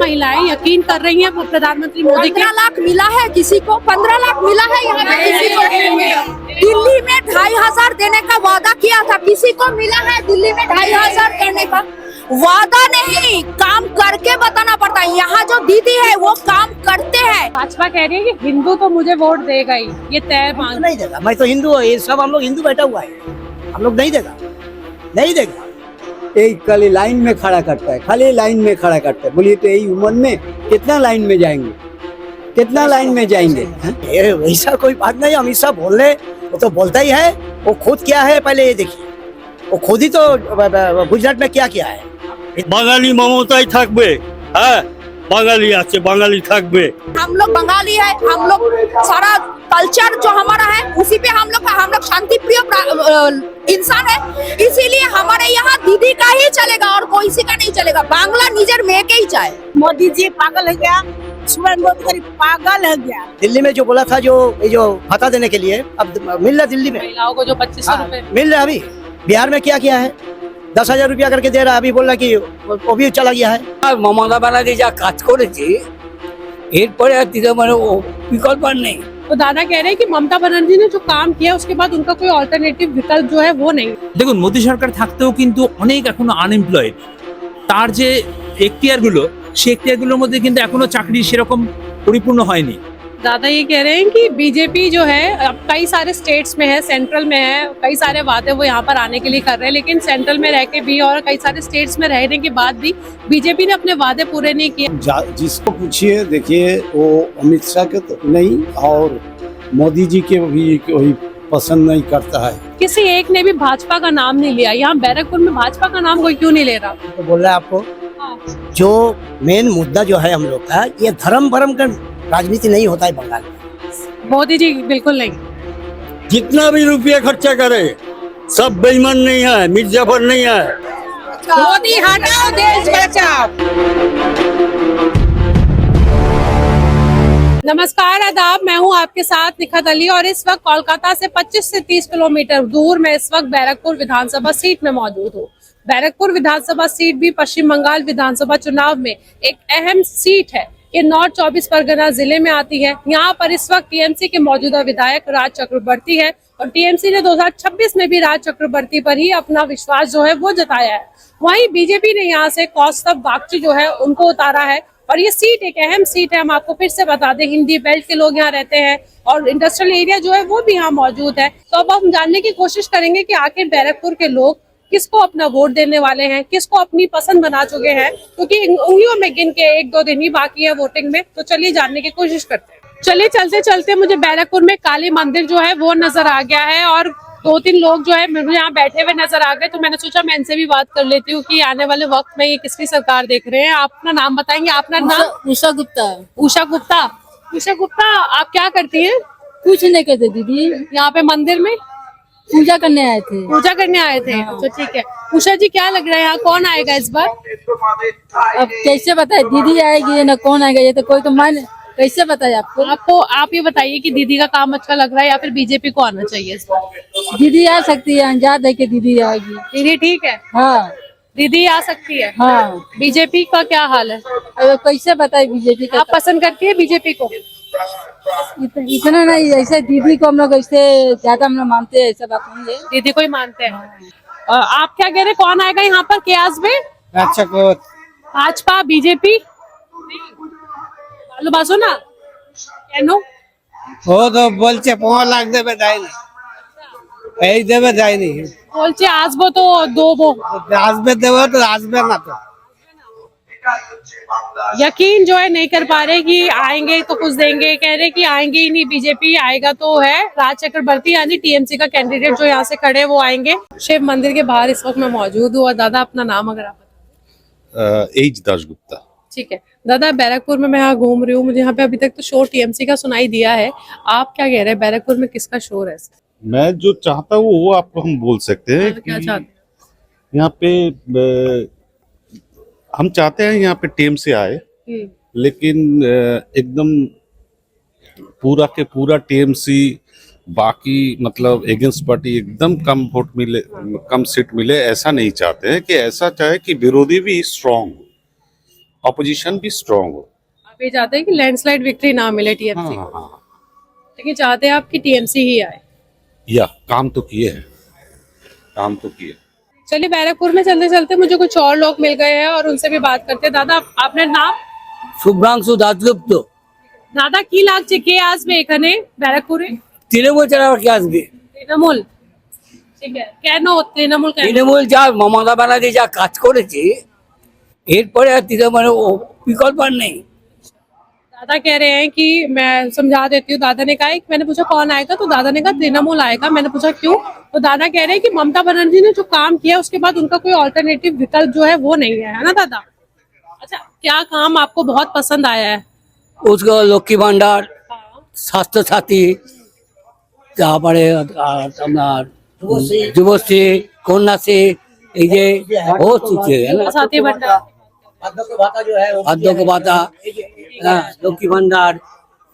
महिलाएं यकीन कर रही हैं प्रधानमंत्री मोदी के। 15 लाख मिला है किसी को, 15 लाख मिला है यहाँ पे किसी को। दिल्ली में 2500 देने का वादा किया था, किसी को मिला है दिल्ली में 2500 करने का वादा नहीं, काम करके बताना पड़ता है। यहाँ जो दीदी है वो काम करते हैं। भाजपा कह रही है कि हिंदू तो मुझे वोट देगा ही, ये तय मान। नहीं देगा, मैं तो हिंदू हूँ, ये सब हम लोग हिंदू बैठा हुआ है, हम लोग नहीं देगा, नहीं देगा। एक खाली लाइन में खड़ा करता है, खाली लाइन में खड़ा करता है। बोलिए तो यही उम्र में कितना लाइन में जाएंगे, कितना लाइन में जाएंगे? ये वैसा कोई बात नहीं, अमित शाह बोल रहे, वो तो बोलता ही है। वो खुद क्या है पहले ये देखिए, वो खुद ही तो गुजरात में क्या किया है। বাঙালি মমতাই থাকবে, হ্যাঁ বাঙালি আছে, বাঙালি থাকবে। हम लोग बंगाली है, हम लोग सारा कल्चर जो हमारा है उसी पे हम लोग शांति प्रिय इंसान है, इसीलिए हमारे यहाँ दीदी का ही चलेगा और कोई सी का नहीं चलेगा। बांग्ला निजर में के ही चाहे। मोदी जी पागल हो गया, मोदी पागल हो गया। दिल्ली में जो बोला था, जो ये जो भत्ता देने के लिए, अब मिल रहा दिल्ली में महिलाओं को जो 2500 रुपए मिल रहा। अभी बिहार में क्या किया है, 10,000 रुपया करके दे रहा है। अभी बोल रहा कि वो भी चला गया है। মমতা ব্যানার্জি যা কাজ করেছে এরপরে আর তৃণমূলের বিকল্প আর নেই। तो दादा कह रहे हैं कि ममता बनर्जी ने जो काम किया उसके बाद उनका कोई অল্টারনেটিভ विकल्प जो है वो नहीं। দেখুন মোদী সরকার থাকতেও কিন্তু অনেক এখনো আনএমপ্লয়েড, তার যে এখতিয়ারগুলো সেই এখতিয়ারগুলোর মধ্যে কিন্তু এখনো চাকরি সেরকম পরিপূর্ণ হয়নি। दादा ये कह रहे हैं कि बीजेपी जो है अब कई सारे स्टेट्स में है, सेंट्रल में है, कई सारे वादे वो यहाँ पर आने के लिए कर रहे हैं, लेकिन सेंट्रल में रह के भी और कई सारे स्टेट्स में रहने के बाद भी बीजेपी ने अपने वादे पूरे नहीं किए। जिसको पूछिए देखिए, वो अमित शाह के तो नहीं और मोदी जी के भी कोई पसंद नहीं करता है। किसी एक ने भी भाजपा का नाम नहीं लिया। यहाँ बैरकपुर में भाजपा का नाम कोई क्यों नहीं ले रहा? तो बोल रहा है आपको, जो मेन मुद्दा जो है हम लोग का, ये धर्म भरम का राजनीति नहीं होता है बंगाल में। मोदी जी बिल्कुल नहीं। जितना भी रुपया खर्चा करे सब बेईमान नहीं है, मिर्जाफर नहीं है। मोदी हटाओ, देश बचाओ। नमस्कार, आदाब, मैं हूं आपके साथ निखत अली और इस वक्त कोलकाता से 25 से 30 किलोमीटर दूर मैं इस वक्त बैरकपुर विधानसभा सीट में मौजूद हूं। बैरकपुर विधानसभा सीट भी पश्चिम बंगाल विधानसभा चुनाव में एक अहम सीट है। ये नॉर्थ 24 परगना जिले में आती है। यहाँ पर इस वक्त टीएमसी के मौजूदा विधायक राज चक्रवर्ती है और टीएमसी ने 2026 में भी राज चक्रवर्ती पर ही अपना विश्वास जो है वो जताया है। वहीं बीजेपी ने यहाँ से कौस्तभ बागची जो है उनको उतारा है और ये सीट एक अहम सीट है। हम आपको फिर से बता दें, हिंदी बेल्ट के लोग यहाँ रहते हैं और इंडस्ट्रियल एरिया जो है वो भी यहाँ मौजूद है। तो अब हम जानने की कोशिश करेंगे कि आखिर बैरकपुर के लोग किसको अपना वोट देने वाले हैं, किसको अपनी पसंद बना चुके हैं, क्योंकि उंगलियों में गिन के 1-2 दिन ही बाकी है वोटिंग में। तो चलिए जानने की कोशिश करते हैं। चलिए चलते चलते मुझे बैरकपुर में काली मंदिर जो है वो नजर आ गया है और 2-3 लोग जो है मुझे यहाँ बैठे हुए नजर आ गए। तो मैंने सोचा मैं इनसे भी बात कर लेती हूँ कि आने वाले वक्त में ये किसकी सरकार देख रहे हैं। आप अपना नाम बताएंगे? अपना नाम? उषा गुप्ता। उषा गुप्ता। उषा गुप्ता, आप क्या करती है? कुछ नहीं करते दीदी, यहाँ पे मंदिर में पूजा करने आए थे। पूजा करने आए थे, तो ठीक है। उषा जी, क्या लग रहा है यहाँ कौन आएगा इस बार? अब कैसे बताए, दीदी आएगी या ना कौन आएगा, ये तो कोई तो मान कैसे बताए आपको? आप ये बताइए कि दीदी का काम अच्छा लग रहा है या फिर बीजेपी को आना चाहिए इस बार? दीदी आ सकती है, अंजाद है कि दीदी आएगी। दीदी ठीक है, हाँ दीदी आ सकती है। हाँ। बीजेपी का क्या हाल है? अब कैसे बताए बीजेपी का? आप पसंद करती है बीजेपी को? इतना नहीं, ऐसे दीदी को हम लोग ऐसे ज्यादा हम लोग मानते हैं, ऐसा बात नहीं है। दीदी को ही मानते हैं। और आप क्या कह रहे हैं, कौन आएगा यहाँ पर केयास में? अच्छा को भाजपा, बीजेपी? ভালোবাসো না কেন? ও তো বলছে 5 লাখ দেবে, দেয়নি, এই দেবে দেয়নি, বলছে আসবো তো দেবো। আসবে দেবে তো আসবে না তো। यकीन जो है नहीं कर पा रहे कि आएंगे तो कुछ देंगे, कह रहे कि आएंगे ही नहीं, बीजेपी आएगा तो है राज चक्रवर्ती यानी टीएमसी का कैंडिडेट जो यहाँ से खड़े वो आएंगे। शिव मंदिर के बाहर इस वक्त मैं मौजूद हूँ। और दादा अपना नाम अगर आप? एच दासगुप्ता। ठीक है दादा, बैरकपुर में मैं यहाँ घूम रही हूँ, मुझे यहाँ पे अभी तक तो शोर टीएमसी का सुनाई दिया है। आप क्या कह रहे हैं, बैरकपुर में किसका शोर है? मैं जो चाहता हूँ वो आपको हम बोल सकते हैं क्या कि चाहते यहाँ पे हम चाहते हैं यहाँ पे टीएमसी आए, हैं? लेकिन एकदम पूरा के पूरा टीएमसी, बाकी मतलब अगेंस्ट पार्टी एकदम कम वोट मिले, कम सीट मिले, ऐसा नहीं चाहते हैं। कि ऐसा चाहे कि विरोधी भी स्ट्रांग हो ऑपोजिशन भी स्ट्रांग हो। आप ये चाहते हैं कि लैंडस्लाइड विक्ट्री ना मिले टीएमसी हाँ को, हाँ, लेकिन चाहते हैं आप कि टीएमसी ही आए। या काम तो किए हैं, काम तो किए। चलिए बैरकपुर में चलते चलते मुझे कुछ और लोग मिल गए हैं और उनसे भी बात करते हैं। दादा आपने नाम? শুভ্রাংশু দাসগুপ্ত। দাদা কি লাগছে, কে আসবে এখানে ব্যারাকপুরে? তৃণমূল ছাড়া আর কে আসবে? তৃণমূল, ঠিক আছে, কেন তৃণমূল কেন? তৃণমূল যা মমতা ব্যানার্জি যা কাজ করেছে এরপরে আর তৃণমূল বিকল্প আর নেই। दादा कह रहे हैं कि मैं समझा देती हूँ। दादा ने कहा है कि मैंने पूछा कौन आएगा, तो दादा ने कहा तृणमूल आएगा। मैंने पूछा क्यों, तो दादा कह रहे हैं कि ममता बनर्जी ने जो काम किया उसके बाद उनका कोई ऑल्टरनेटिव विकल्प जो है वो नहीं है ना दादा? अच्छा, क्या काम आपको बहुत पसंद आया है? उसको লক্ষ্মী ভান্ডার, স্বাস্থ্য সাথী, তারপরে আপনার যুবশ্রী, কন্যাশ্রী, এই যে বহুত কিছু है ना, साथी भंडार, अध्यक्ष भाता जो है वो বার্ধক্য ভাতা, হ্যাঁ, লক্ষ্মী ভান্ডার,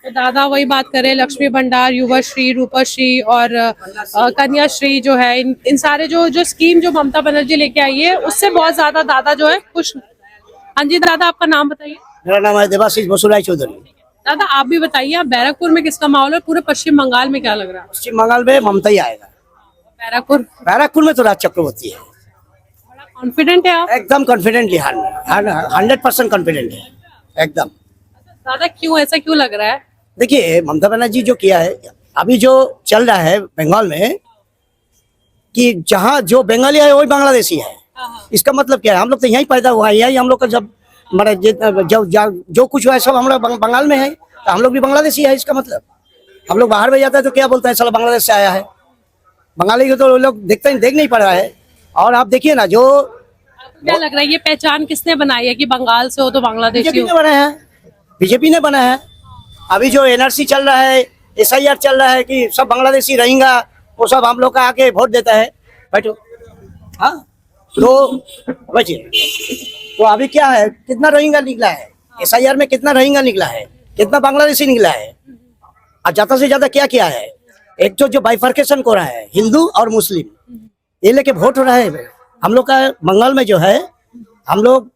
तो दादा वही बात करें, लक्ष्मी भंडार, युवाश्री, रूपश्री और कन्याश्री जो है, इन सारे जो स्कीम जो ममता बनर्जी लेके आई है उससे बहुत ज्यादा दादा जो है खुश। हाँ जी दादा, आपका नाम बताइए। मेरा नाम है देवाशीष बसुराय चौधरी। दादा आप भी बताइए, आप बैरकपुर में किसका माहौल है, पूरे पश्चिम बंगाल में क्या लग रहा है? पश्चिम बंगाल में ममता ही आएगा। बैरकपुर बैरकपुर में तो राज चक्रवर्ती है। बड़ा कॉन्फिडेंट है आप? एकदम कॉन्फिडेंटली 100% कॉन्फिडेंट है एकदम। दादा क्यों, ऐसा क्यों लग रहा है? देखिए ममता बनर्जी जो किया है, अभी जो चल रहा है बंगाल में कि जहाँ जो बंगाली है वही बांग्लादेशी है, इसका मतलब क्या है? हम लोग तो यहीं पैदा हुआ है, यही हम लोग का जब हमारा जो कुछ हुआ है सब हम लोग बंगाल में है, तो हम लोग भी बांग्लादेशी है। इसका मतलब हम लोग बाहर में जाता है तो क्या बोलता है, साला बांग्लादेश से आया है। बंगाली को तो लोग देख नहीं पा रहा है। और आप देखिए ना, जो आपको क्या लग रहा है ये पहचान किसने बनाई है कि बंगाल से हो तो बांग्लादेशी बीजेपी हो? ने बनाया है, बीजेपी ने बनाया है। अभी जो एनआरसी चल रहा है, SIR चल रहा है कि सब बांग्लादेशी रहेगा, वो सब हम लोग का आके वोट देता है। बैठो, हाँ तो बचिए। तो अभी क्या है, कितना रोहिंग्या निकला है, SIR में कितना रोहिंग्या निकला है, कितना बांग्लादेशी निकला है, और ज्यादा से ज्यादा क्या किया है, एक जो बाइफर्केशन हो रहा है हिंदू और मुस्लिम, ये लेके वोट हो रहा है। हम लोग का बंगाल में जो है, हम लोग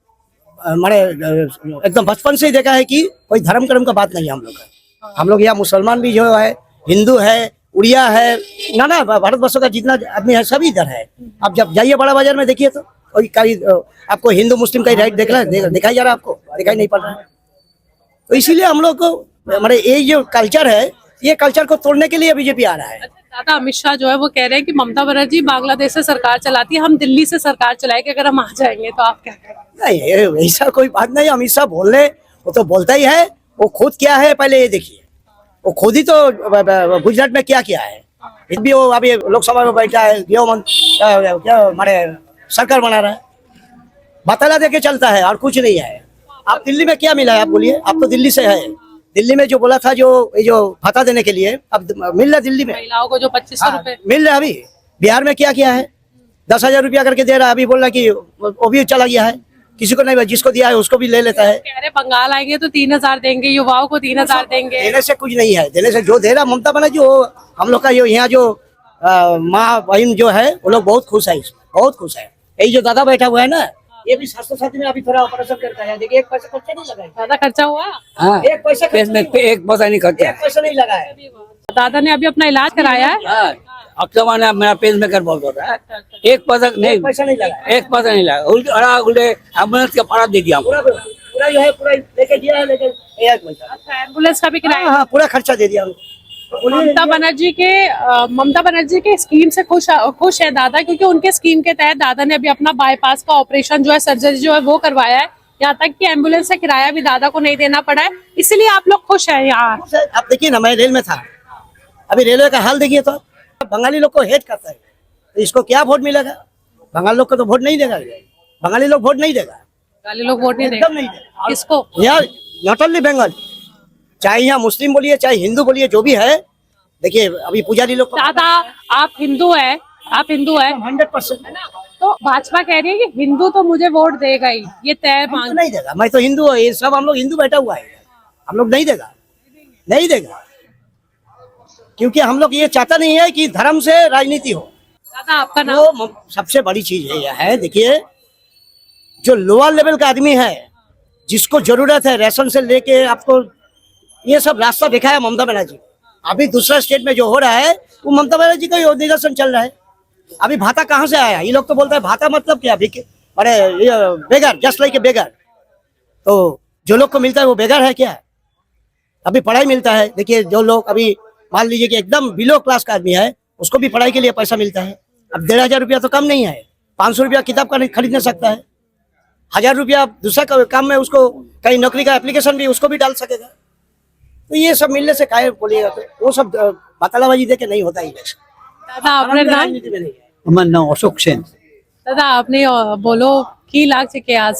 हमारे एकदम बचपन से ही देखा है कि कोई धर्म कर्म का बात नहीं है हम लोग का। हम लोग यहाँ मुसलमान भी जो है, हिंदू है, उड़िया है, ना भारतवर्ष का जितना आदमी है सभी इधर है। आप जब जाइए बड़ा बाजार में देखिए तो कोई आपको हिंदू मुस्लिम का राइट दिखाई जा रहा है, आपको दिखाई नहीं पड़ रहा है। तो इसीलिए हम लोग को हमारे ये जो कल्चर है, ये कल्चर को तोड़ने के लिए बीजेपी आ रहा है। दादा अमित शाह जो है वो कह रहे हैं कि ममता बनर्जी बांग्लादेश से सरकार चलाती है, हम दिल्ली से सरकार चलाएंगे अगर हम आ जाएंगे, तो आप क्या कहेंगे? नहीं, ऐसा कोई बात नहीं। अमित शाह बोल रहे, वो तो बोलता ही है। वो खुद क्या है पहले ये देखिए, वो खुद ही तो गुजरात में क्या किया है। फिर भी वो अभी लोकसभा में बैठा है, क्या हमारे सरकार बना रहा है, बतला दे के चलता है और कुछ नहीं है। आप दिल्ली में क्या मिला है, आप बोलिए, आप तो दिल्ली से है। दिल्ली में जो बोला था, जो भत्ता देने के लिए, अब मिल रहा है दिल्ली में, महिलाओं को जो 2500 रुपए मिल रहा है। अभी बिहार में क्या किया है, 10,000 रुपया करके दे रहा है। अभी बोल रहा कि वो भी चला गया है, किसी को नहीं, जिसको दिया है उसको भी ले लेता है। कह रहे बंगाल आएंगे तो 3000 देंगे, युवाओं को 3000 देंगे। देने से कुछ नहीं है, देने से जो दे रहा ममता बनर्जी, वो हम लोग का यहाँ जो माँ बहन जो है वो लोग बहुत खुश है, बहुत खुश है। यही जो दादा बैठा हुआ है ना, ये भी स्वास्थ्य साथी में अभी थोड़ा ऑपरेशन करता है। देखिए, एक पैसा खर्चा नहीं लगा है। ज्यादा खर्चा हुआ? हाँ, एक पैसा पेट में एक पैसा नहीं खर्चा। एक पैसा नहीं लगा है। दादा ने अभी अपना इलाज कराया है। हाँ, अब तो मैंने मेरा पेज मेकर बहुत हो रहा है, एक पैसा नहीं, पैसा नहीं लगा है। एक पैसा नहीं लगा। उल्टे एम्बुलेंस का भाड़ा दे दिया हमको। पूरा जो है पूरा लेके दिया है, लेकिन एक पैसा। अच्छा, एम्बुलेंस का भी किराया? हाँ, पूरा खर्चा दे दिया हमको। ममता बनर्जी के स्कीम से खुश है दादा, क्योंकि उनके स्कीम के तहत दादा ने अभी अपना बाईपास का ऑपरेशन जो है, सर्जरी जो है वो करवाया है। यहाँ तक कि एम्बुलेंस का किराया भी दादा को नहीं देना पड़ा है, इसलिए आप लोग खुश हैं यहाँ। आप देखिए ना, मैं रेल में था, अभी रेलवे का हाल देखिए। तो बंगाली लोग को हेट करता है, तो इसको क्या वोट मिलेगा? बंगाल लोग को तो वोट नहीं देगा, बंगाली लोग वोट नहीं देगा, गाली लोग वोट नहीं एकदम नहीं देंगे। देगा। किसको? यार नॉट ओनली बंगाल, चाहे यहाँ मुस्लिम बोलिए चाहे हिंदू बोलिए, जो भी है। देखिए अभी पुजारी लोग दादा आप हिंदू है, आप हिंदू है 100%। तो भाजपा कह रही है कि हिंदू तो मुझे वोट देगा ही, ये तय मांग। नहीं देगा, मैं तो हिंदू हूँ, ये सब हम लोग हिंदू बैठा हुआ है, हम लोग नहीं देगा, नहीं देगा, क्योंकि हम लोग ये चाहता नहीं है कि धर्म से राजनीति हो। दादा आपका नाम? तो सबसे बड़ी चीज है यह है, देखिए जो लोअर लेवल का आदमी है, जिसको जरूरत है राशन से लेके आपको ये सब रास्ता दिखाया ममता बनर्जी। अभी दूसरा स्टेट में जो हो रहा है वो ममता बनर्जी का ही निदर्शन चल रहा है। अभी भाता कहाँ से आया? ये लोग तो बोलते हैं भाता मतलब क्या? अरे बेगर, जस्ट लाइक ए बेगर। तो जो लोग को मिलता है वो बेगर है क्या? अभी पढ़ाई मिलता है। देखिए जो लोग अभी मान लीजिए कि एकदम बिलो क्लास का आदमी है उसको भी पढ़ाई के लिए पैसा मिलता है। अब 1500 रुपया तो कम नहीं है। 500 रुपया किताब का खरीद नहीं सकता है। 1000 रुपया दूसरा काम में उसको कहीं नौकरी का एप्लीकेशन भी उसको भी डाल सकेगा। तो ये सब मिलने से काहे बोलिएगा? तो वो सब बातलाबाजी देके नहीं होता ही। दादा आपने नाम राजनीति में नहीं है। আমার নাম অশোক সেন। দাদা আপনি বলো কি লাগছে কে আজ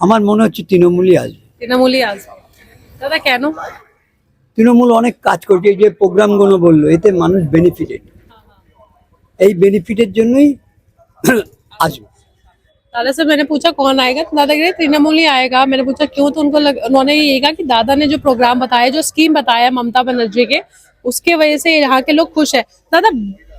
আমার মনে হচ্ছে তৃণমূলই আসবে। তৃণমূলই আসবে। দাদা কেন? তৃণমূল অনেক কাজ করছে, এই যে প্রোগ্রামগুলো বললো এতে মানুষ বেনিফিটেড, এই বেনিফিটের জন্যই আসবে। दादा से मैंने पूछा कौन आएगा तो दादा कह रहे तृणमूल ही आएगा। मैंने पूछा क्यों तो उन्होंने ये कहा कि दादा ने जो प्रोग्राम बताया, जो स्कीम बताया ममता बनर्जी के, उसके वजह से यहाँ के लोग खुश है। दादा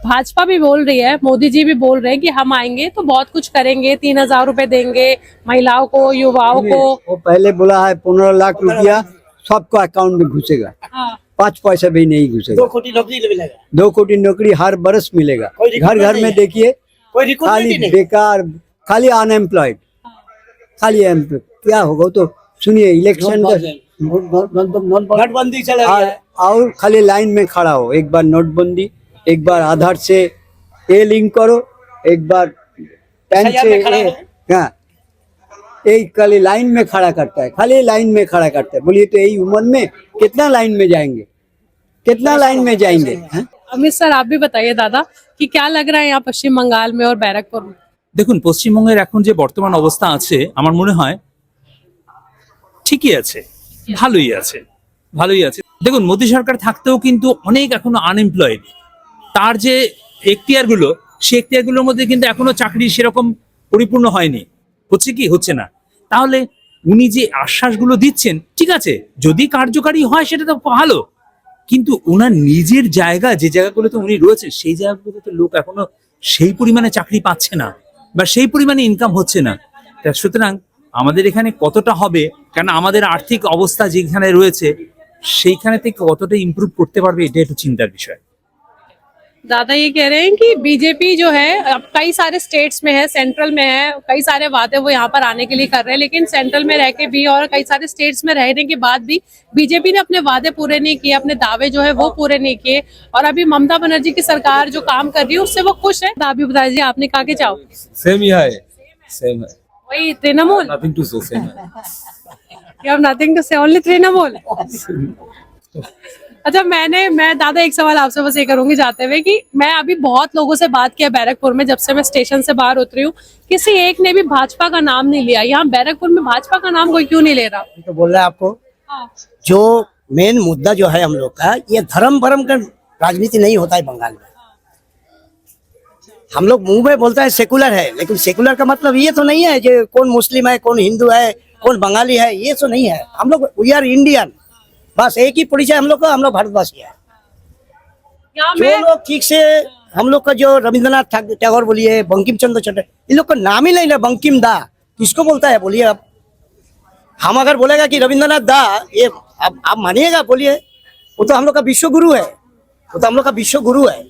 भाजपा भी बोल रही है, मोदी जी भी बोल रहे हैं कि हम आएंगे तो बहुत कुछ करेंगे, 3000 रुपए देंगे महिलाओं को, युवाओं को। वो पहले बोला है 15 लाख रुपया सबको अकाउंट में घुसेगा, हाँ 5 पैसा भी नहीं घुसेगा। 2 कोटी नौकरी मिलेगा। 2 कोटी नौकरी हर बरस मिलेगा। कोई रिक्रूटमेंट घर घर में नहीं है। देखिए कोई रिक्रूटमेंट खाली ही नहीं। बेकार, खाली अनएम्प्लॉयड, खाली एम्प्लॉयड। क्या होगा तो सुनिए इलेक्शन का नोटबंदी चला गया है। और खाली लाइन में खड़ा हो, एक बार नोटबंदी, एक बार आधार से ये लिंक करो, एक बार पैन SIR से में खड़ा हो। हाँ, एक खाली लाइन में खड़ा करता है, खाली लाइन में खड़ा करता है। बोलिए तो यही उम्र में कितना लाइन में जाएंगे, कितना लाइन में जाएंगे? हाँ? अमित सर आप भी बताइए दादा कि क्या लग रहा है यहाँ पश्चिम बंगाल में और बैरकपुर में? দেখুন পশ্চিমবঙ্গের এখন যে বর্তমান অবস্থা আছে আমার মনে হয় ঠিকই আছে, ভালোই আছে, ভালোই আছে। দেখুন মোদী সরকার থাকতেও কিন্তু অনেক এখনো আনএমপ্লয়েড। তার যে এখতিয়ারগুলো, সেই এখতিয়ারগুলোর মধ্যে কিন্তু এখনো চাকরি সেরকম পরিপূর্ণ হয়নি। হচ্ছে কি? হচ্ছে না। তাহলে উনি যে আশ্বাসগুলো দিচ্ছেন ঠিক আছে, যদি কার্যকারী হয় সেটা তো ভালো, কিন্তু ওনার নিজের জায়গা, যে জায়গাগুলোতে উনি রয়েছে সেই জায়গাগুলোতে লোক এখনো সেই পরিমাণে চাকরি পাচ্ছে না বা সেই পরিমাণে ইনকাম হচ্ছে না। তা সুতরাং আমাদের এখানে কতটা হবে, কারণ আমাদের আর্থিক অবস্থা যেখানে রয়েছে সেইখানে থেকে কতটা ইমপ্রুভ করতে পারবে এটা একটু চিন্তার বিষয়। दादा ये कह रहे हैं कि बीजेपी जो है अब कई सारे स्टेट्स में है, सेंट्रल में है, कई सारे वादे वो यहाँ पर आने के लिए कर रहे हैं, लेकिन सेंट्रल में रह के भी और कई सारे स्टेट्स में रहने के बाद भी बीजेपी ने अपने वादे पूरे नहीं किए, अपने दावे जो है वो पूरे नहीं किए। और अभी ममता बनर्जी की सरकार जो काम कर रही है उससे वो खुश है। आप भी बताइए आपने कहा के जाओ। सेम ही है, सेम है, वही तृणमूल, नथिंग टू से, सेम है। You have nothing to say, only Trinamool. अच्छा मैं दादा एक सवाल आपसे बस ये करूंगी जाते हुए कि मैं अभी बहुत लोगों से बात किया बैरकपुर में, जब से मैं स्टेशन से बाहर उतरी हूँ, किसी एक ने भी भाजपा का नाम नहीं लिया। यहाँ बैरकपुर में भाजपा का नाम कोई क्यों नहीं ले रहा? तो बोल रहा है आपको, हाँ। जो मेन मुद्दा जो है हम लोग का, ये धर्म भरम का राजनीति नहीं होता है बंगाल में। हम लोग मुंह में बोलता है सेकुलर है, लेकिन सेकुलर का मतलब ये तो नहीं है कि कौन मुस्लिम है, कौन हिंदू है, कौन बंगाली है, ये तो नहीं है। हम लोग वी आर इंडियन, बस एक ही परिचय हम लोग का, हम लोग भारतवासी है। यहाँ जो मैं लोग ठीक से हम लोग का जो रविंद्रनाथ टैगोर बोलिए, बंकिम चंद्र चटर्जी, इन लोग का नाम ही नहीं है बंकिम दा। किसको बोलता है बोलिए आप? हम अगर बोलेगा कि रविंद्रनाथ दा, ये आप मानिएगा? बोलिए, वो तो हम लोग का विश्व गुरु है, वो तो हम लोग का विश्व गुरु है।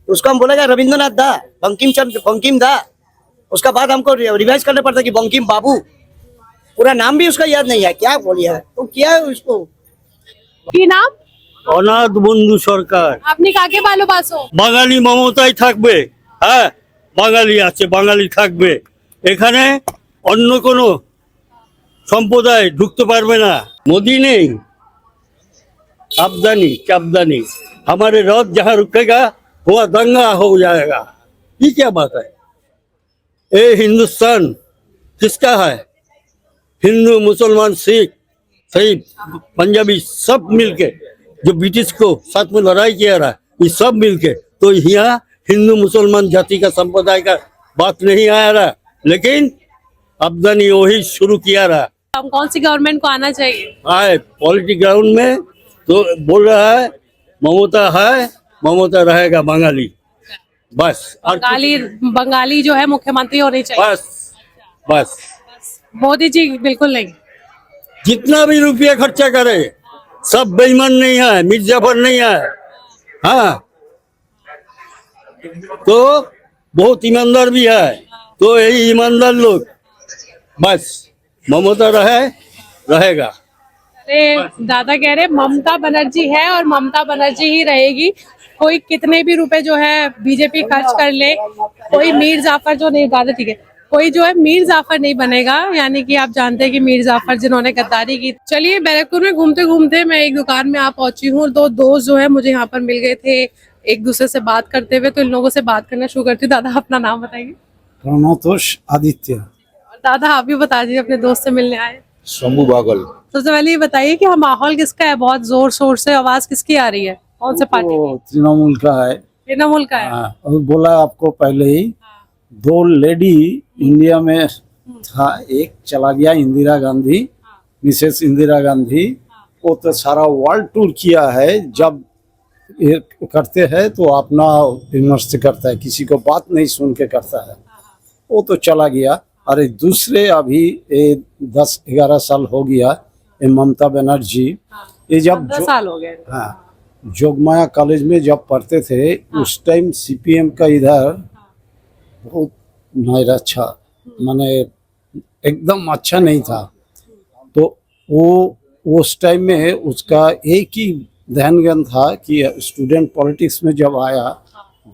उसको हम बोलेगा रविंद्रनाथ दा, बंकिम दा, उसका बाद हमको रिवाइज करना पड़ता है कि बंकिम बाबू। पूरा नाम भी उसका याद नहीं है। क्या बोलिए तो क्या है उसको? কি নাম? অনাথ বন্ধু সরকার। আপনি কাকে ভালোবাসো? বাঙালি মমতাই থাকবে। হ্যাঁ, বাঙালি আছে, বাঙালি থাকবে। এখানে অন্য কোনো সম্প্রদায় ঢুকতে পারবে না। মোদি নেই, আবদানি চাবदानी, हमारे रथ जहाँ रुकेगा वहाँ दंगा हो जाएगा। ये क्या बात है? ये हिंदुस्तान किसका है? हिंदू, मुसलमान, सिख, सही पंजाबी सब मिलके, जो ब्रिटिश को साथ में लड़ाई किया रहा, ये सब मिलके, तो यहाँ हिंदू मुसलमान जाति का संप्रदाय का बात नहीं आया रहा, लेकिन अब्दानी वही शुरू किया रहा। हम कौन सी गवर्नमेंट को आना चाहिए? आए पॉलिटिक ग्राउंड में तो बोल रहा है ममता है, ममता रहेगा बंगाली, बस। और बंगाली जो है मुख्यमंत्री होनी चाहिए। बस बस। मोदी जी बिल्कुल नहीं। जितना भी रुपया खर्चा करे सब बेईमान नहीं है, मिर्जाफर नहीं है। हाँ, तो बहुत ईमानदार भी है। तो यही ईमानदार लोग बस ममता रहेगा। अरे दादा कह रहे ममता बनर्जी है और ममता बनर्जी ही रहेगी। कोई कितने भी रुपए जो है बीजेपी खर्च कर ले, कोई मीर जाफर जो नहीं, दादा ठीक है, कोई जो है मीर जाफर नहीं बनेगा। यानी कि आप जानते हैं कि मीर जाफर जिन्होंने गद्दारी की। चलिए, बैरकपुर में घूमते घूमते मैं एक दुकान में आ पहुंची हूँ। दो दोस्त जो है मुझे यहाँ पर मिल गए थे, एक दूसरे से बात करते हुए, तो इन लोगों से बात करना शुरू करती हूँ। दादा अपना नाम बताइए। प्रणतोष आदित्य। दादा आप भी बता दीजिए, अपने दोस्त से मिलने आए। शंभू बागल। सबसे पहले ये बताइए कि माहौल किसका है? बहुत जोर शोर से आवाज किसकी आ रही है? कौन से पार्टी की? तृणमूल का है। तृणमूल का है। हाँ, और बोला आपको पहले ही, दो लेडी इंडिया में था, एक चला गया इंदिरा गांधी, मिसेस इंदिरा गांधी। वो तो सारा वर्ल्ड टूर किया है। जब ये करते हैं तो अपना विमर्श करता है, किसी को बात नहीं सुन के करता है। वो तो चला गया। अरे दूसरे अभी 10-11 साल हो गया, ये ममता बनर्जी, ये जब 10 साल हो गए। हाँ, जोगमाया कॉलेज में जब पढ़ते थे उस टाइम सीपीएम का इधर बहुत नहीं अच्छा, माने एकदम अच्छा नहीं था। तो वो उस टाइम में उसका एक ही ध्यान था कि स्टूडेंट पॉलिटिक्स में जब आया,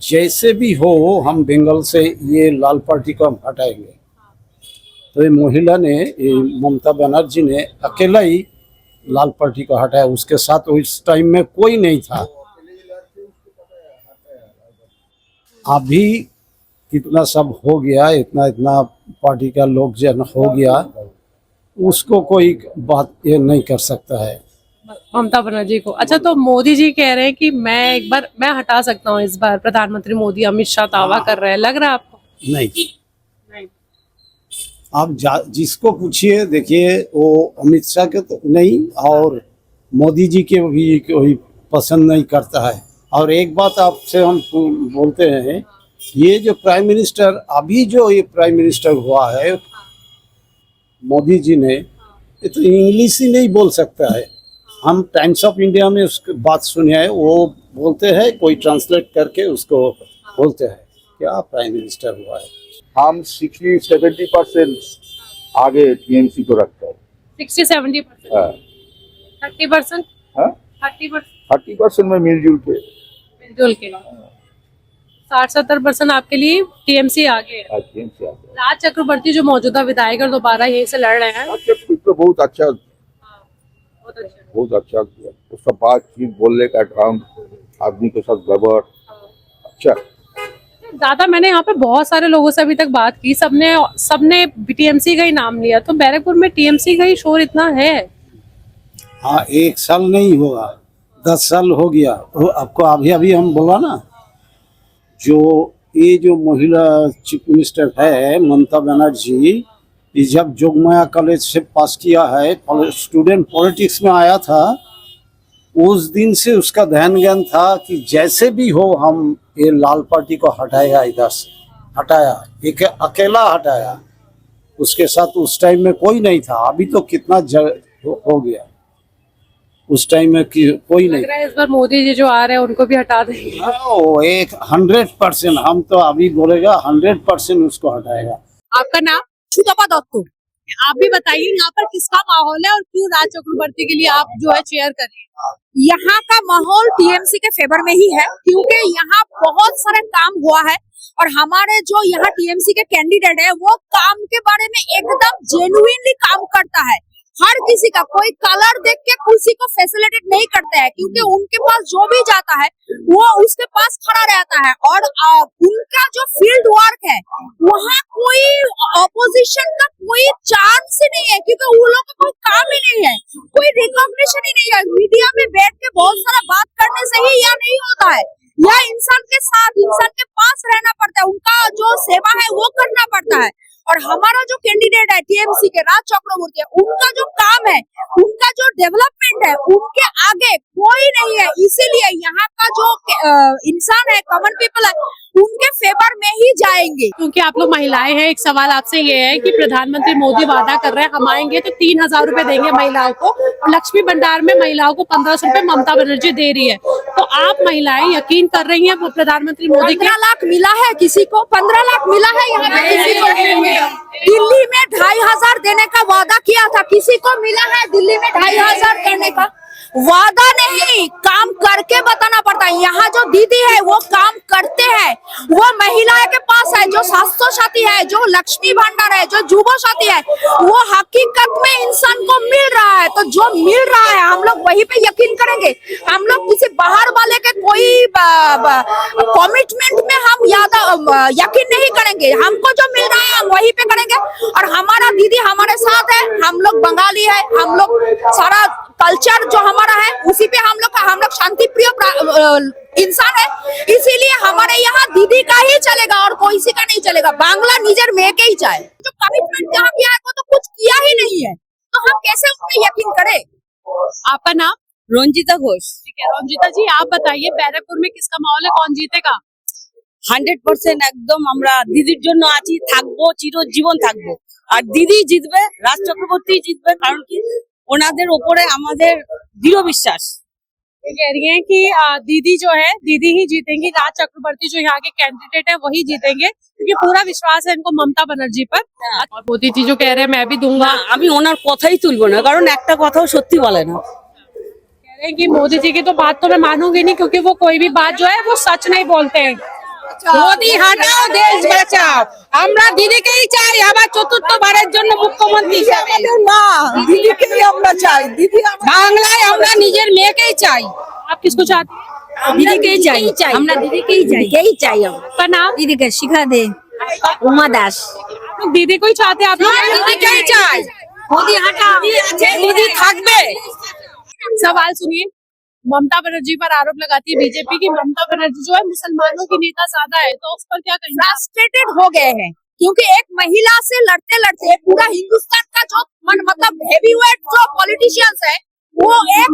जैसे भी हो हम बंगाल से ये लाल पार्टी को हम हटाएंगे। तो ये महिला ने, ये ममता बनर्जी ने अकेला ही लाल पार्टी को हटाया। उसके साथ उस टाइम में कोई नहीं था। अभी कितना सब हो गया, इतना इतना पार्टी का लोग जन हो गया, उसको कोई बात ये नहीं कर सकता है ममता बनर्जी को। अच्छा, तो मोदी जी कह रहे हैं कि मैं हटा सकता हूँ इस बार। प्रधानमंत्री मोदी, अमित शाह दावा कर रहे हैं, लग रहा है आपको? नहीं। आप जिसको पूछिए, देखिए वो अमित शाह के तो नहीं, और मोदी जी के भी कोई पसंद नहीं करता है। और एक बात आपसे हम बोलते हैं, ये जो प्राइम मिनिस्टर अभी जो ये प्राइम मिनिस्टर हुआ है मोदी जी ने, ये तो इंग्लिश ही नहीं बोल सकता है। हम टाइम्स ऑफ इंडिया में उसकी बात सुने हैं, वो बोलते हैं, कोई ट्रांसलेट करके उसको बोलते हैं क्या प्राइम मिनिस्टर हुआ है। हम 60-70% आगे टीएमसी को रखते हैं। 60-70%? हाँ। 30%? हाँ? 30% में मिलजुल के। 60-70% आपके लिए टीएमसी आगे है। टीएमसी आगे। राज चक्रवर्ती जो मौजूदा विधायक और दोबारा यहीं से लड़ रहे हैं। तो बहुत अच्छा, बहुत अच्छा। बहुत अच्छा किया। उसका बातचीत, बोलने का ढंग, आदमी के साथ व्यवहार अच्छा। दादा, मैंने यहाँ पे बहुत सारे लोगों से अभी तक बात की, सबने टीएमसी का ही नाम लिया। तो बैरकपुर में टीएमसी का ही शोर इतना है? हाँ, 1 साल नहीं होगा, 10 साल हो गया। वो आपको अभी हम बोला ना, जो ये जो महिला चीफ मिनिस्टर है ममता बनर्जी, ये जब जोगमाया कॉलेज से पास किया है, स्टूडेंट पॉलिटिक्स में आया था, उस दिन से उसका ध्यान ज्ञान था कि जैसे भी हो हम ये लाल पार्टी को हटाएगा। इधर से हटाया, एक अकेला हटाया। उसके साथ उस टाइम में कोई नहीं था। अभी तो कितना हो गया, उस टाइम में कोई नहीं। लग रहा है इस बार मोदी जी जो आ रहे हैं उनको भी हटा देंगे। ओ, 100% हम तो अभी बोलेगा 100% उसको हटाएगा। आपका नाम? छुतपा दत्तू। आप भी बताइए, यहाँ पर किसका माहौल है और क्यों राज चक्रवर्ती के लिए आप जो है चेयर कर रहे हैं? यहाँ का माहौल टीएमसी के फेवर में ही है, क्योंकि यहाँ बहुत सारा काम हुआ है और हमारे जो यहाँ टीएमसी के कैंडिडेट है वो काम के बारे में एकदम जेन्युइनली काम करता है। हर किसी का, कोई कलर देख के किसी को फैसिलिटेट नहीं करता है, क्योंकि उनके पास जो भी जाता है वो उसके पास खड़ा रहता है। और उनका जो फील्ड वर्क है वहाँ कोई ऑपोजिशन का कोई चांस ही नहीं है, क्योंकि वो लोग का कोई काम ही नहीं है, कोई रिकॉग्निशन ही नहीं है। मीडिया में बैठ के बहुत सारा बात करने से ही यह नहीं होता है। यह इंसान के साथ, इंसान के पास रहना पड़ता है, उनका जो सेवा है वो करना पड़ता है। और हमारा जो कैंडिडेट है टीएमसी के राज चक्रवर्ती, उनका जो काम है, उनका जो डेवलपमेंट है, उनके आगे कोई नहीं है। इसीलिए यहाँ का जो इंसान है, कॉमन पीपल है, उनके फेवर में ही जाएंगे। क्योंकि आप लोग महिलाएं हैं, एक सवाल आपसे ये है कि प्रधानमंत्री मोदी वादा कर रहे हैं हम आएंगे तो 3,000 रुपए देंगे महिलाओं को, और लक्ष्मी भंडार में महिलाओं को 1,500 रुपए ममता बनर्जी दे रही है, तो आप महिलाएं यकीन कर रही हैं प्रधानमंत्री मोदी के? 15 लाख मिला है किसी को, 15 लाख मिला है यहाँ पे किसी को। दिल्ली में 2,500 देने का वादा किया था, किसी को मिला है दिल्ली में 2,500 करने का? वादा नहीं, काम करके बताना पड़ता है। यहाँ जो दीदी है वो काम करते हैं, वो महिलाएं के पास है, जो स्वास्थ्य साथी है, जो लक्ष्मी भंडार है, जो युवा साथी है, वो हकीकत में इंसान को मिल रहा है। तो जो मिल रहा है हम लोग वही पे यकीन करेंगे। हम लोग किसी बाहर वाले के कोई कमिटमेंट में हम यकीन नहीं करेंगे। हमको जो मिल रहा है हम वही पे करेंगे, और हमारा दीदी हमारे साथ है। हम लोग बंगाली है, हम लोग सारा कल्चर जो हमारा है उसी पे हम लोग शांति प्रिय इंसान है, इसीलिए हमारे यहाँ दीदी का ही चलेगा और कोई सी का नहीं चलेगा। बांग्ला निजर में के ही चाहे, जो कमिटमेंट जहाँ किया है वो तो कुछ किया ही नहीं है, तो हम कैसे उसमें यकीन करें? आपका नाम? रंजिता घोष। ठीक है रंजिता जी, आप बताइए बैरकपुर में किसका माहौल है, कौन जीतेगा? 100% একদম আমরা দিদির জন্য আছি, থাকবো, চিরজীবন থাকবো। আর দিদি জিতবে, রাজ চক্রবর্তী জিতবে, কারণ কি ওনাদের উপরে আমাদের দৃঢ় বিশ্বাস। ये कह रही हैं कि दीदी जो है दीदी ही जीतेंगी, राज चक्रवर्ती जो यहाँ के कैंडिडेट है वही जीतेंगे, क्योंकि पूरा विश्वास है इनको ममता बनर्जी पर। और मोदी जी जो कह रहे हैं मैं भी दूंगा, আমি ওনার কথাই তুলবো না, কারণ একটা কথাও সত্যি বলে না। कह रहे हैं कि मोदी जी की तो बात तो मैं मानूंगी नहीं, क्योंकि वो कोई भी बात जो है वो सच नहीं बोलते हैं। মোদি হাটাও দেশ বাঁচাও, আমরা দিদিকেই চাই আবার চতুর্থবারের জন্য মুখ্যমন্ত্রী হিসেবে। না, দিদিকেই আমরা চাই, দিদি বাংলায় আমরা নিজের মেয়েকেই চাই। आप किसको चाहते हैं? দিদিকেই চাই, আমরা দিদিকেই চাই। आपका नाम? দিদিকে শিখা দে উমা দাস। आप लोग दीदी को ही चाहते हैं? आप लोग দিদিকেই চাই, মোদি হাটাও, দিদি থাকবে। सवाल सुनिए, ममता बनर्जी पर आरोप लगाती है बीजेपी की ममता बनर्जी जो है मुसलमानों की नेता ज्यादा है, तो उस पर क्या कहेंगे? फ्रस्ट्रेटेड हो गए हैं, क्योंकि एक महिला से लड़ते लड़ते पूरा हिंदुस्तान का जो मतलब हेवीवेट जो पॉलिटिशियंस है वो एक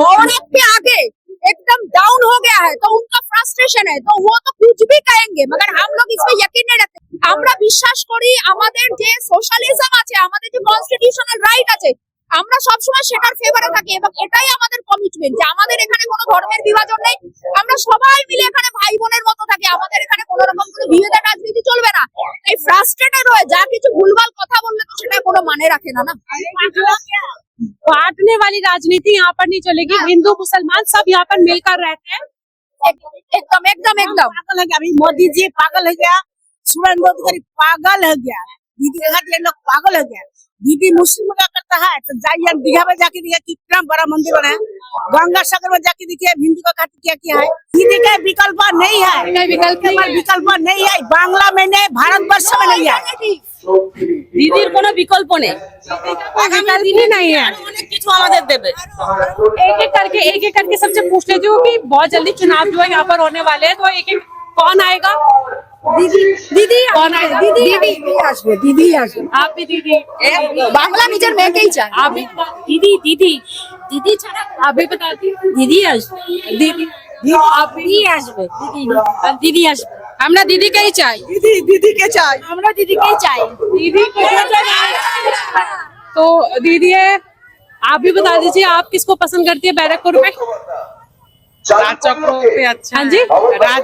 औरत पे आगे एकदम डाउन हो गया है, तो उनका फ्रस्ट्रेशन है, तो वो तो कुछ भी कहेंगे, मगर हम लोग इसमें यकीन नहीं रखते। আমরা বিশ্বাস করি আমাদের যে সোশ্যালিজম আছে, আমাদের যে কনস্টিটিউশনাল রাইট আছে, আমরা সবসময় সেটার ফেভারে থাকি, এবং এটাই আমাদের কমিটমেন্ট যে আমাদের এখানে কোনো ধর্মের বিভাজন নেই, আমরা সবাই মিলে এখানে ভাই বোনের মতো থাকি, আমাদের এখানে কোনো রকম কোনো বিভেদের রাজনীতি চলবে না। এই ফ্রাস্ট্রেটেড হয়ে যা কিছু ভুলভাল কথা বললে তো সেটা কোনো মানে রাখে না। बांटने वाली राजनीति यहाँ पर नहीं चलेगी, हिंदू मुसलमान सब यहाँ पर मिलकर रहते हैं। एकदम एकदम एकदम पागल हो गया, अभी मोदी जी पागल हो गया, सुरेंद्र मोदी पागल हो गया, दीदी ये लोग पागल हो गया। दीदी मुस्लिम का करता है तो जाइए दीघा में जाके देखिए कितना बड़ा मंदिर बना है, गंगा सागर में जाके देखिए हिंदू का घाट क्या क्या है। दीदी का विकल्प नहीं है, विकल्प नहीं है, बांग्ला में नहीं, भारतवर्ष में नहीं है, दीदी কোনো বিকল্প নেই, नहीं है। অনেক কিছু আমাদের দেবে। एक एक करके सबसे पूछ लेती हूँ कि बहुत जल्दी चुनाव जो है यहाँ पर होने वाले हैं, तो एक एक कौन आएगा? दीदी कौन आएगा? दीदी আসবে। आप भी दीदी, বাংলা নিজের মেয়েকেই চায়। आप भी दीदी ছাড়া आप भी बताती দিদি আসবে, दीदी आप भी আসবে, দিদি আসবে, আমরা দিদিকেই চাই, দিদিকে চাই, আমরা দিদিকেই চাই। दीदी को। तो दीदी है, आप भी बता दीजिए आप किसको पसंद करती है बैरकपुर में? राज चक्रवर्ती अच्छा, हाँ जी, राज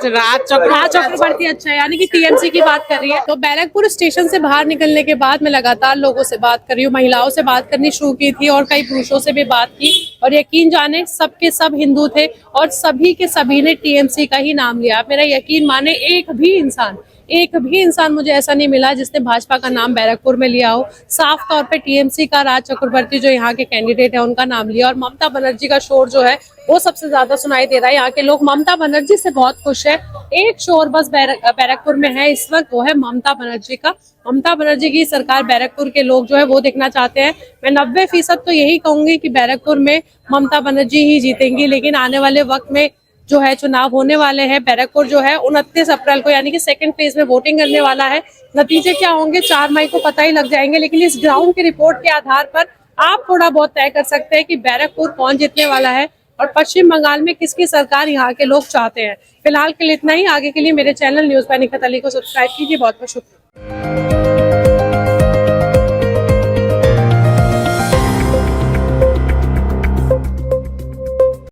चक्रवर्ती अच्छा है, यानी कि टीएमसी की बात कर रही है। तो बैरकपुर स्टेशन से बाहर निकलने के बाद मैं लगातार लोगों से बात कर रही हूँ, महिलाओं से बात करनी शुरू की थी और कई पुरुषों से भी बात की, और यकीन जाने सबके सब हिंदू थे और सभी के सभी ने टीएमसी का ही नाम लिया। मेरा यकीन माने एक भी इंसान मुझे ऐसा नहीं मिला जिसने भाजपा का नाम बैरकपुर में लिया हो। साफ तौर पे टीएमसी का राज चक्रवर्ती जो यहाँ के कैंडिडेट है उनका नाम लिया, और ममता बनर्जी का शोर जो है वो सबसे ज्यादा सुनाई दे रहा है। यहाँ के लोग ममता बनर्जी से बहुत खुश है। एक शोर बस बैरकपुर में है इस वक्त, वो है ममता बनर्जी का। ममता बनर्जी की सरकार बैरकपुर के लोग जो है वो देखना चाहते हैं। मैं 90% तो यही कहूंगी कि बैरकपुर में ममता बनर्जी ही जीतेंगी, लेकिन आने वाले वक्त में जो है चुनाव होने वाले हैं। बैरकपुर जो है 29 अप्रैल को यानी कि सेकंड फेज में वोटिंग करने वाला है। नतीजे क्या होंगे 4 मई को पता ही लग जाएंगे, लेकिन इस ग्राउंड की रिपोर्ट के आधार पर आप थोड़ा बहुत तय कर सकते हैं कि बैरकपुर कौन जीतने वाला है। और पश्चिम बंगाल में किसकी सरकार यहाँ के लोग चाहते हैं। फिलहाल के लिए इतना ही। आगे के लिए मेरे channel news bye Nikhat Ali को सब्सक्राइब कीजिए। बहुत बहुत शुक्रिया।